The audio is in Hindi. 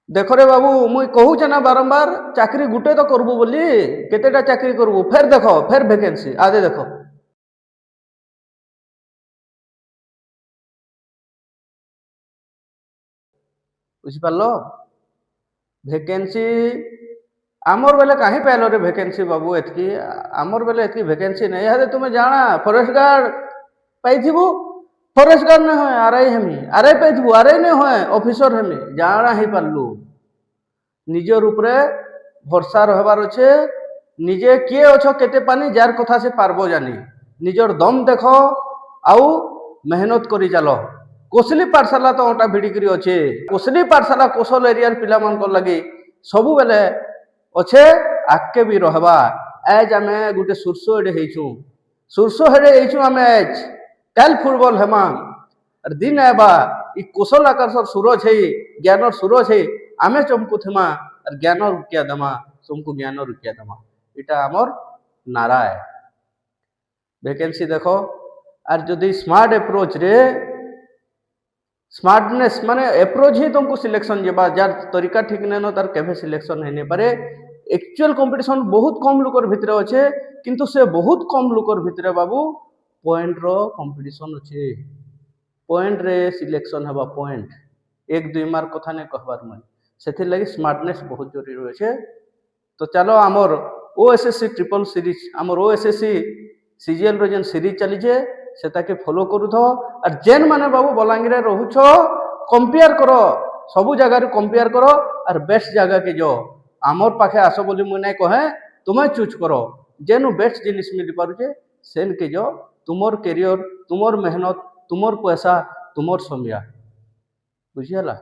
देखो रे बाबू मुई कहूचे ना बारंबार चाकरी गुटे तो करबू बोली केतेटा चाकरी करबू फेर देखो फेर वैकेंसी आदे देखो बुझी पारलो वैकेंसी आमर बेले कहीं पाइल रे वैकेंसी बाबू एतकी आमर बेले एतकी वैकेंसी नहीं है तुम्हें जाना फॉरेस्ट गार्ड पाइथिबू फॉरेस्ट गार्ड नहीं होए आरआई पाइथिबू आरआई नहीं होए ऑफिसर हेमी जाना ही पारलु निजर उपरे भरसा रहबार अच्छे निजे किए अछ केते पानी जार कथा से पारबो जानी निजर दम देख आउ मेहनत करी चलो कोसली पाठशाला तो अटा भिड़िकी अच्छे कोसली पाठशाला कोसल एरिया पिला मान लगी सबु बेले अच्छे आगे भी रहबा एज आमे गुटे सुरसो एडे हेचु सुरसो हेडे हेचु आमे एज कल फुटबॉल हेमा दिन आबा इ कोसल आकाश सूरज है ज्ञान सूरज है आमे चमकु थेमा और ज्ञान रुकिया दमा तुमको ज्ञान रुकिया दमा इटा आमर नारा है वैकेंसी देखो और जदि स्मार्ट अप्रोच रे स्मार्टनेस माने अप्रोच ही तुमको सिलेक्शन जेबा जार तरीका ठीक नहीं तार केभे सिलेक्शन है नहीं पारे एक्चुअल कंपटीशन बहुत कम लोकर भितर अच्छे किंतु से बहुत कम लोकर भितर बाबू पॉइंट रो कंपटीशन अच्छे पॉइंट रे सिलेक्शन हवा पॉइंट एक दुई मार्क कथा नहीं कहबार मन से लगी स्मार्टनेस बहुत जरूरी अच्छे तो चलो आमर ओएसएससी ट्रिपल सीरीज आमर ओएसएससी सीजीएल रो जेन सीरीज चली से ताके फॉलो करू थो और जेन माने बाबू बलांगीर रोहुछ कंपेयर करो सबु जगह कंपेयर करो और बेस्ट जगह के जो आमर पाखे आस बोली मुझे नहीं कहे तुम्हें चूज करो जेनु बेस्ट जिनिस मिल पारे सेन के जो तुमर कैरियर तुमर मेहनत तुमर पैसा तुमर समय बुझीगला।